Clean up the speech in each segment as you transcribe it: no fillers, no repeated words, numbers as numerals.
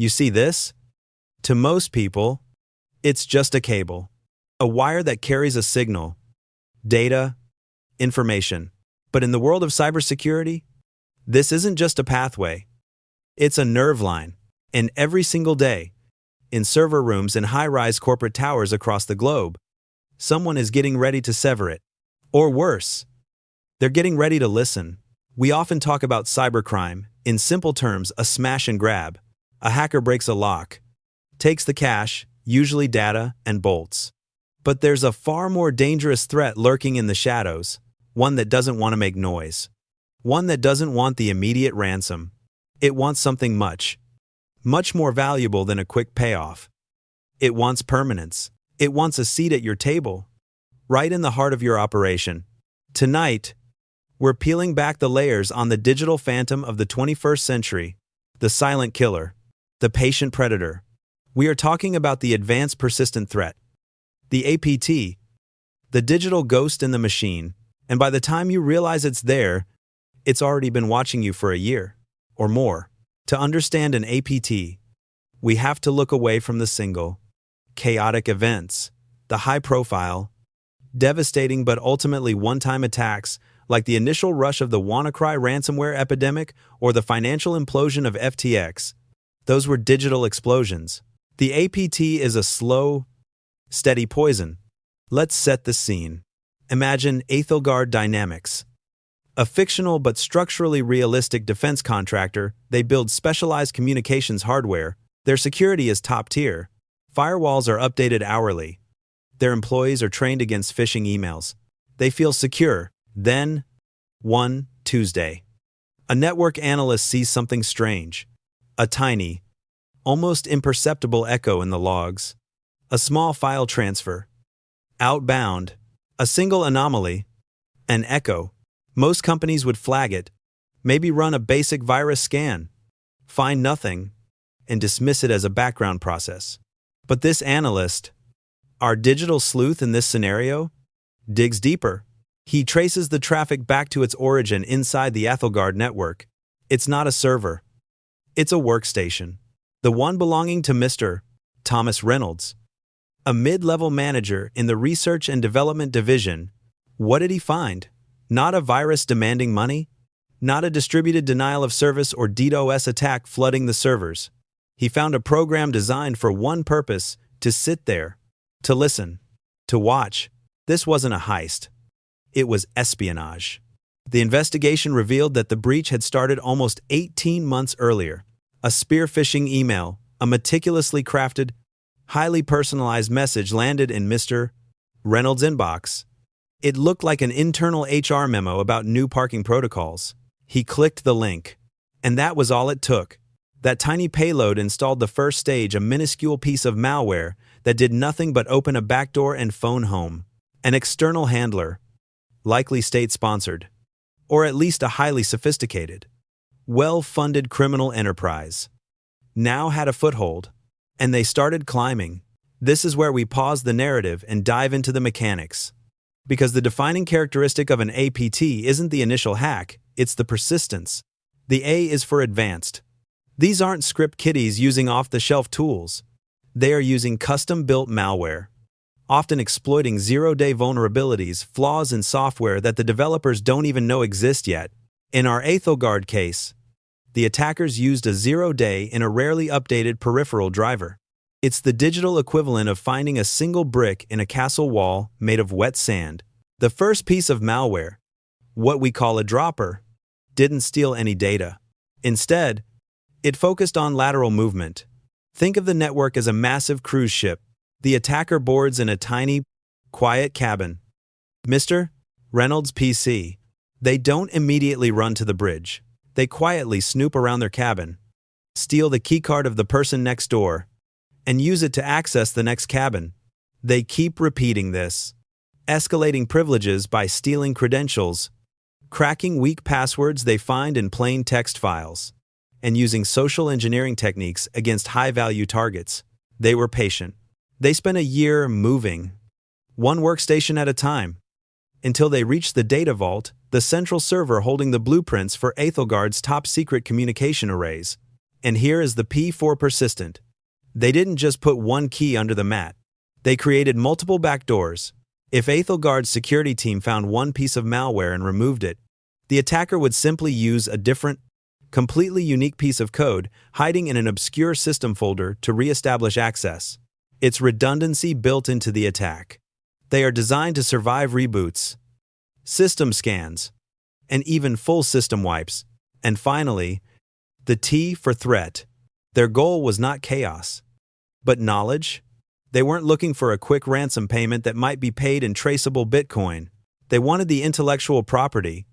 You see this? To most people, it's just a cable. A wire that carries a signal, data, information. But in the world of cybersecurity, this isn't just a pathway. It's a nerve line. And every single day, in server rooms and high-rise corporate towers across the globe, someone is getting ready to sever it. Or worse, they're getting ready to listen. We often talk about cybercrime, in simple terms, a smash and grab. A hacker breaks a lock, takes the cash, usually data, and bolts. But there's a far more dangerous threat lurking in the shadows, one that doesn't want to make noise. One that doesn't want the immediate ransom. It wants something much more valuable than a quick payoff. It wants permanence. It wants a seat at your table, right in the heart of your operation. Tonight, we're peeling back the layers on the digital phantom of the 21st century, the silent killer, the patient predator. We are talking about the advanced persistent threat, the APT, the digital ghost in the machine, and by the time you realize it's there, it's already been watching you for a year or more. To understand an APT, we have to look away from the single, chaotic events, the high-profile, devastating but ultimately one-time attacks like the initial rush of the WannaCry ransomware epidemic or the financial implosion of FTX. Those were digital explosions. The APT is a slow, steady poison. Let's set the scene. Imagine Aethelgard Dynamics. A fictional but structurally realistic defense contractor, they build specialized communications hardware. Their security is top tier. Firewalls are updated hourly. Their employees are trained against phishing emails. They feel secure. Then, one Tuesday, a network analyst sees something strange. A tiny, almost imperceptible echo in the logs. A small file transfer. Outbound. A single anomaly. An echo. Most companies would flag it, maybe run a basic virus scan, find nothing, and dismiss it as a background process. But this analyst, our digital sleuth in this scenario, digs deeper. He traces the traffic back to its origin inside the Aethelgard network. It's not a server. It's a workstation. The one belonging to Mr. Thomas Reynolds, a mid-level manager in the research and development division. What did he find? Not a virus demanding money, not a distributed denial of service or DDoS attack flooding the servers. He found a program designed for one purpose: to sit there, to listen, to watch. This wasn't a heist. It was espionage. The investigation revealed that the breach had started almost 18 months earlier. A spear phishing email, a meticulously crafted, highly personalized message landed in Mr. Reynolds' inbox. It looked like an internal HR memo about new parking protocols. He clicked the link, and that was all it took. That tiny payload installed the first stage, a minuscule piece of malware that did nothing but open a backdoor and phone home. An external handler, likely state-sponsored, or at least a highly sophisticated, well-funded criminal enterprise, now had a foothold, and they started climbing. This is where we pause the narrative and dive into the mechanics. Because the defining characteristic of an APT isn't the initial hack, it's the persistence. The A is for advanced. These aren't script kiddies using off-the-shelf tools. They are using custom-built malware, often exploiting zero-day vulnerabilities, flaws in software that the developers don't even know exist yet. In our Aethelgard case, the attackers used a zero-day in a rarely updated peripheral driver. It's the digital equivalent of finding a single brick in a castle wall made of wet sand. The first piece of malware, what we call a dropper, didn't steal any data. Instead, it focused on lateral movement. Think of the network as a massive cruise ship. The attacker boards in a tiny, quiet cabin. Mr. Reynolds' PC. They don't immediately run to the bridge. They quietly snoop around their cabin, steal the keycard of the person next door, and use it to access the next cabin. They keep repeating this, escalating privileges by stealing credentials, cracking weak passwords they find in plain text files, and using social engineering techniques against high-value targets. They were patient. They spent a year moving, one workstation at a time, until they reached the data vault, the central server holding the blueprints for Aethelgard's top-secret communication arrays. And here is the P for persistent. They didn't just put one key under the mat. They created multiple backdoors. If Ethelgard's security team found one piece of malware and removed it, the attacker would simply use a different, completely unique piece of code hiding in an obscure system folder to re-establish access. It's redundancy built into the attack. They are designed to survive reboots, system scans, and even full system wipes. And finally, the T for threat. Their goal was not chaos, but knowledge. They weren't looking for a quick ransom payment that might be paid in traceable Bitcoin. They wanted the intellectual property,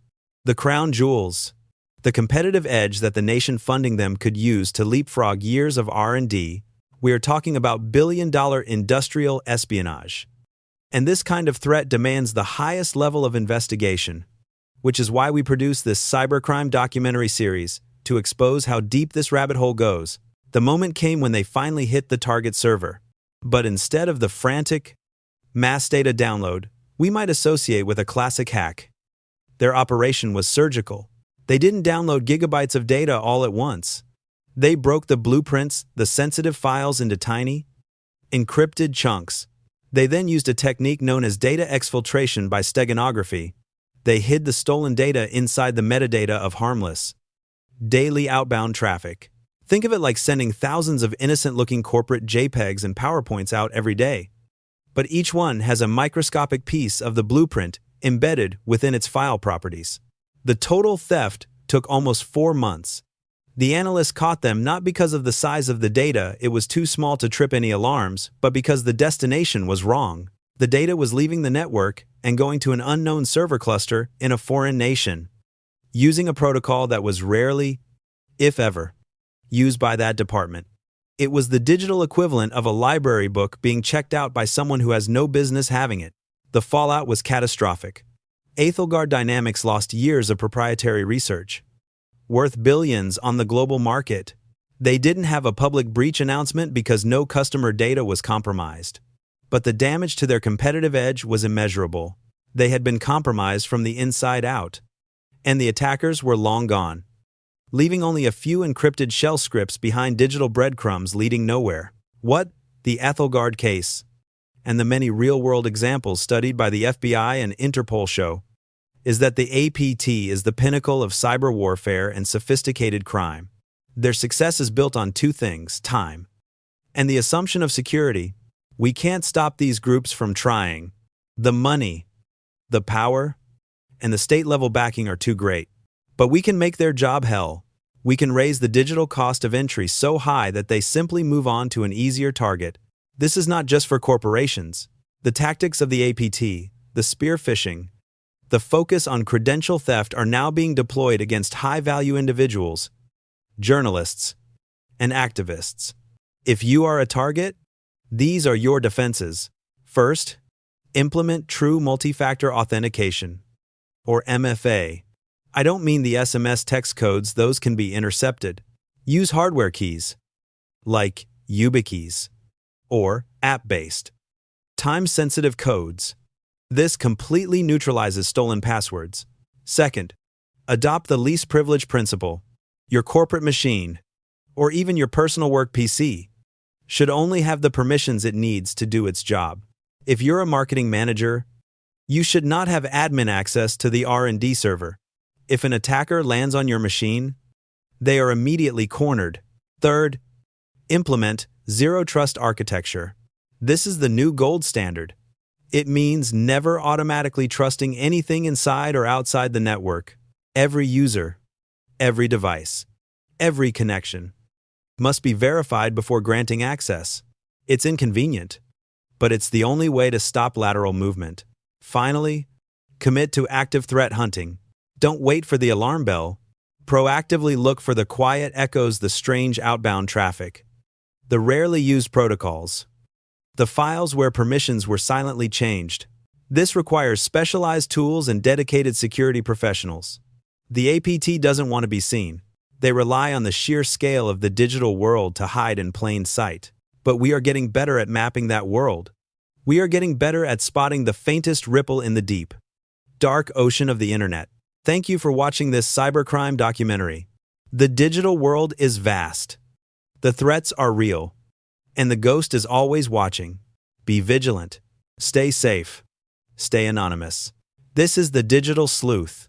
the crown jewels, the competitive edge that the nation funding them could use to leapfrog years of R&D. We are talking about billion-dollar industrial espionage. And this kind of threat demands the highest level of investigation, which is why we produce this cybercrime documentary series to expose how deep this rabbit hole goes. The moment came when they finally hit the target server. But instead of the frantic, mass data download we might associate with a classic hack, their operation was surgical. They didn't download gigabytes of data all at once. They broke the blueprints, the sensitive files, into tiny, encrypted chunks. They then used a technique known as data exfiltration by steganography. They hid the stolen data inside the metadata of harmless, daily outbound traffic. Think of it like sending thousands of innocent-looking corporate JPEGs and PowerPoints out every day. But each one has a microscopic piece of the blueprint embedded within its file properties. The total theft took almost 4 months. The analysts caught them not because of the size of the data, it was too small to trip any alarms, but because the destination was wrong. The data was leaving the network and going to an unknown server cluster in a foreign nation, using a protocol that was rarely, if ever, used by that department. It was the digital equivalent of a library book being checked out by someone who has no business having it. The fallout was catastrophic. Ethelgard Dynamics lost years of proprietary research, worth billions on the global market. They didn't have a public breach announcement because no customer data was compromised. But the damage to their competitive edge was immeasurable. They had been compromised from the inside out, and the attackers were long gone, leaving only a few encrypted shell scripts behind digital breadcrumbs leading nowhere. What the Ethelgard case, and the many real-world examples studied by the FBI and Interpol show, is that the APT is the pinnacle of cyber warfare and sophisticated crime. Their success is built on two things: time and the assumption of security. We can't stop these groups from trying. The money, the power, and the state-level backing are too great. But we can make their job hell. We can raise the digital cost of entry so high that they simply move on to an easier target. This is not just for corporations. The tactics of the APT, the spear phishing, the focus on credential theft are now being deployed against high-value individuals, journalists, and activists. If you are a target, these are your defenses. First, implement true multi-factor authentication, or MFA. I don't mean the SMS text codes, those can be intercepted. Use hardware keys, like YubiKeys, or app-based, time-sensitive codes. This completely neutralizes stolen passwords. Second, adopt the least privilege principle. Your corporate machine, or even your personal work PC, should only have the permissions it needs to do its job. If you're a marketing manager, you should not have admin access to the R&D server. If an attacker lands on your machine, they are immediately cornered. Third, implement zero-trust architecture. This is the new gold standard. It means never automatically trusting anything inside or outside the network. Every user, every device, every connection must be verified before granting access. It's inconvenient, but it's the only way to stop lateral movement. Finally, commit to active threat hunting. Don't wait for the alarm bell. Proactively look for the quiet echoes, the strange outbound traffic, the rarely used protocols, the files where permissions were silently changed. This requires specialized tools and dedicated security professionals. The APT doesn't want to be seen. They rely on the sheer scale of the digital world to hide in plain sight. But we are getting better at mapping that world. We are getting better at spotting the faintest ripple in the deep, dark ocean of the internet. Thank you for watching this cybercrime documentary. The digital world is vast. The threats are real. And the ghost is always watching. Be vigilant. Stay safe. Stay anonymous. This is the Digital Sleuth.